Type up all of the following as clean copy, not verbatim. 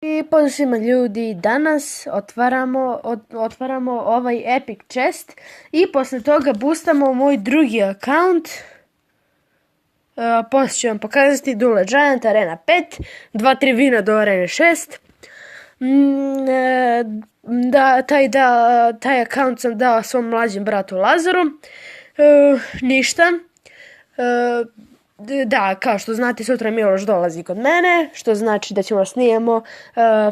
I pozdrav svima ljudi, danas otvaramo ovaj epic chest i posle toga boostamo moj drugi account. Poslije ću vam pokazati Dule Giant, Arena 5, 2-3 vina do Arene 6. Taj account sam dao svom mlađem bratu Lazaru. Ništa. Da, kao što znate, sutra Miloš dolazi kod mene, što znači da ćemo snijemo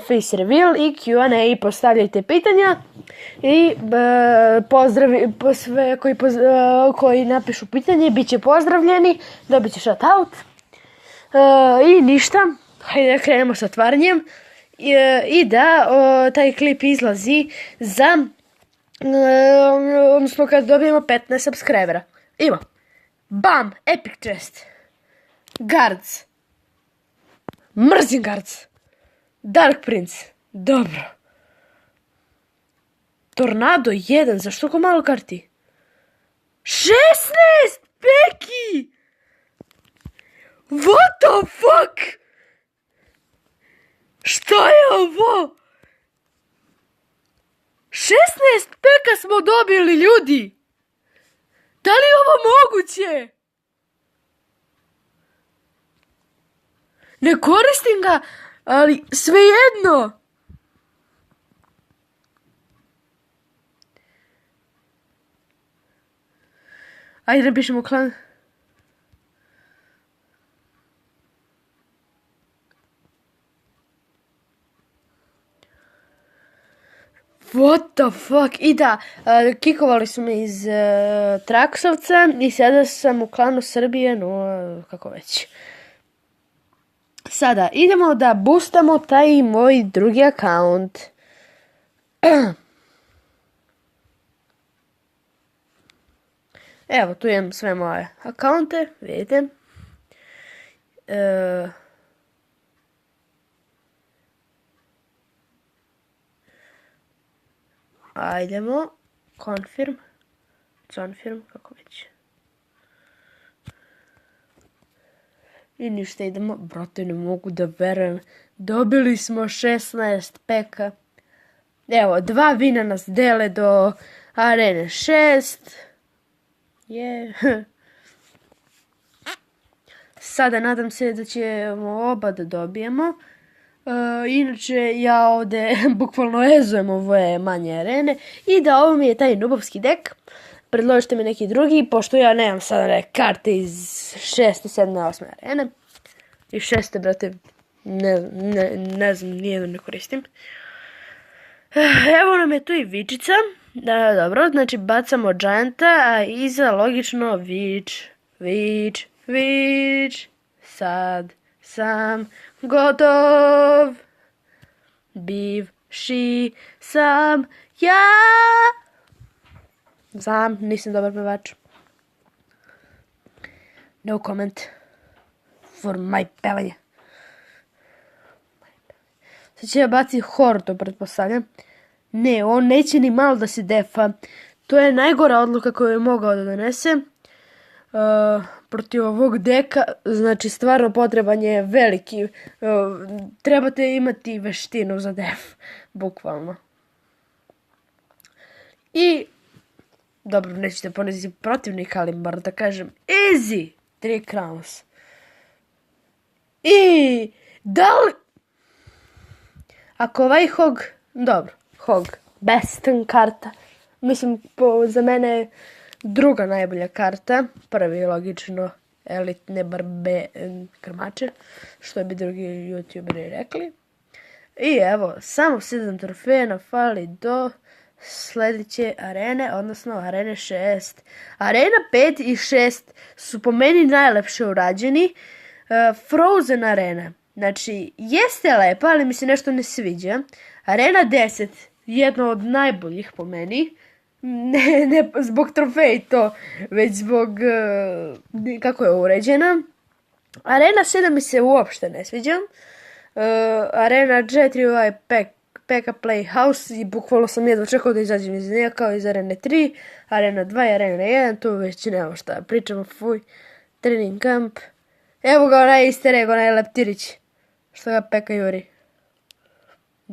face reveal i Q&A i postavljajte pitanja i sve koji napišu pitanje bit će pozdravljeni, dobit će shoutout. I ništa, hajde da krenemo sa otvaranjem i da taj klip izlazi za odnosno kad dobijemo 15 subscribera. Ima bam, epic chest, guards, mrzim guards, Dark Prince, dobro, Tornado 1, zašto ko malo karti, 16 peki, what the fuck, šta je ovo, 16 peka smo dobili ljudi. Da li je ovo moguće? Ne koristim ga, ali svejedno. Ajde napišemo klan. What the fuck? I da, kikovali su me iz Traksovca i sada sam u klanu Srbije, no kako već. Sada idemo da boostamo taj moj drugi account. Evo, tu imam sve moje akaunte, vidite. Ajdemo, confirm, kako već. I ništa, idemo, brate, ne mogu da verujem, dobili smo 16 peka. Evo, 2 vina nas dele do Arene 6. Sada nadam se da ćemo oba da dobijemo. Inače, ja ovdje bukvalno ezujem ove manje arene i da ovo mi je taj nubovski dek. Predložite mi neki drugi, pošto ja nemam sada karte iz 6. 7. 8. arene. I 6. brate, ne znam, nijedno ne koristim. Evo nam je tu i vičica. Dobro, znači bacamo Gianta, a iza logično vič. Sad sam gotov, bivši sam ja. Znam, nisam dobar pevač. No comment for my pevanje. Sad će ja baciti hordu, pretpostavljam. Ne, on neće ni malo da se defa. To je najgora odluka koju je mogao da donese. Protiv ovog deka, znači stvarno potreban je veliki, trebate imati veštinu za def, bukvalno. I, dobro, nećete poniziti protivnika, ali bar da kažem, easy, 3 crowns. I, da li, ako ovaj hog, dobro, hog, best karta, mislim, za mene je druga najbolja karta, prvi logično elitne barbe krmače, što bi drugi youtuberi rekli. I evo, samo 7 trofeja nam fali do sljedeće arene, odnosno arene 6. Arena 5 i 6 su po meni najlepše urađeni. Frozen arena, znači jeste lepa, ali mi se nešto ne sviđa. Arena 10, jedna od najboljih po meni. Ne zbog trofeja to, već zbog kako je uređena. Arena 7 mi se uopšte ne sviđa. Arena 4 ovaj Pekka Playhouse i bukvalno sam jedva čekao da izađem iz nje kao iz Arene 3. Arena 2 i Arena 1, tu već nemamo šta pričamo, fuj. Training camp. Evo ga onaj easter egg, onaj Leptirić. Što ga Pekka juri.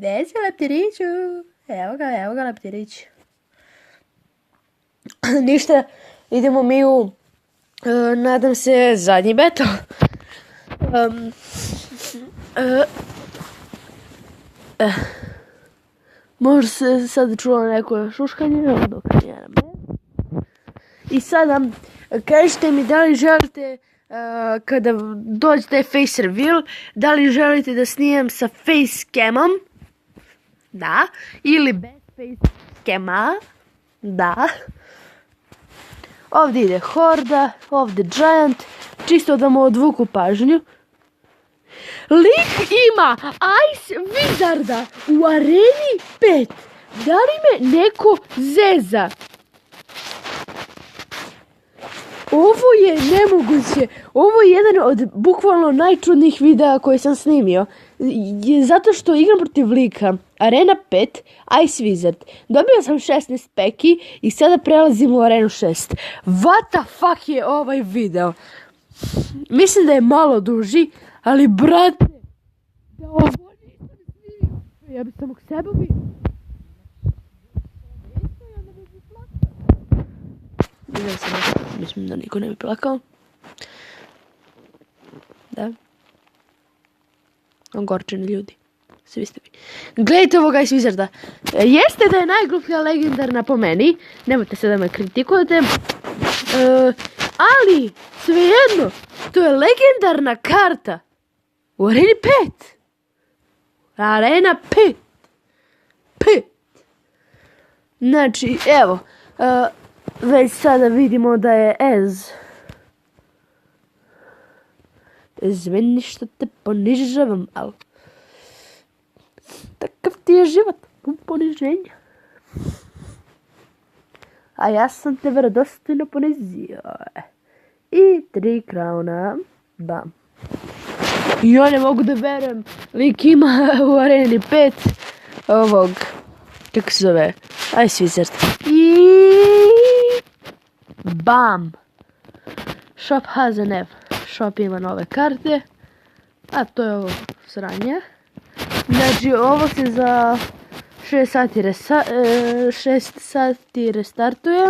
Gde si, leptiriću? Evo ga leptirić. Ništa, idemo mi u, nadam se, zadnji beto. Možda se sad čulo neko šuškanje, dok nije na mene. I sada, kažite mi da li želite, kada dođe taj face reveal, da li želite da snijem sa face camom? Da. Ili bez face cama? Da. Ovdje ide Horda, ovdje Giant, čisto da mu odvuku pažnju. Lik ima Ice Wizarda u areni 5. Da li me neko zeza? Ovo je nemoguće. Ovo je jedan od bukvalno najčudnijih videa koje sam snimio. Zato što igram protiv lika Arena 5, Ice Wizard. Dobio sam 16 peki i sada prelazim u Arenu 6. What the fuck je ovaj video? Mislim da je malo duži, ali brate, da ovo nisam snimio. Ja bi samog sebe vidio. Mislim da niko ne bi plakao. Da. Ogorčeni ljudi. Svi ste vi. Gledajte ovoga Ice Wizarda. Jeste da je najgluplja legendarna po meni. Nemojte se da me kritikujete. Ali, svejedno, to je legendarna karta. U Areni 5. Arena 5. 5. Znači, evo. Već sada vidimo da je Ez. Izmeni što te ponižavam, ali takav ti je život, u poniženja. A ja sam te vjerodostojno ponizio. I 3 krauna. Bam. I ja ne mogu da verujem. Lik ima u Areni 5 ovog, kako se zove, Ice Wizard. I bam. Shop has an F. Shop ima nove karte. A to je ovo sranje. Znači ovo se za 6 sati restartuje.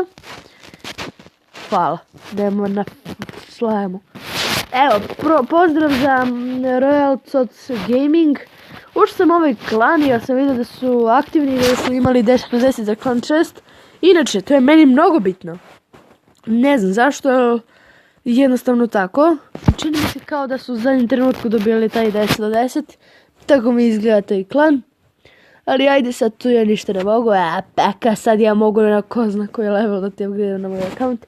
Hvala. Idemo na slajmu. Evo, pozdrav za Royal Tots Gaming. Ušao sam ovaj klan i ja sam vidio da su aktivni i da su imali 10/10 za klan chest. Inače, to je meni mnogo bitno. Ne znam zašto, jednostavno tako. Čini mi se kao da su u zadnjem trenutku dobili taj 10/10. Tako mi izgleda taj klan. Ali ajde, sad tu ja ništa ne mogu. Peka, sad ja mogu na ko zna koji level da ti upgradam na moj account.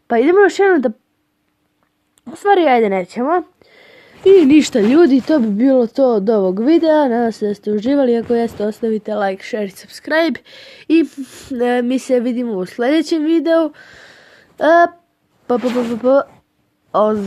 Pa idemo još jednom da... U stvari, ajde, nećemo. I ništa ljudi, to bi bilo to od ovog videa. Nadam se da ste uživali. Ako jeste, ostavite like, share i subscribe. I mi se vidimo u sljedećem videu. Oz.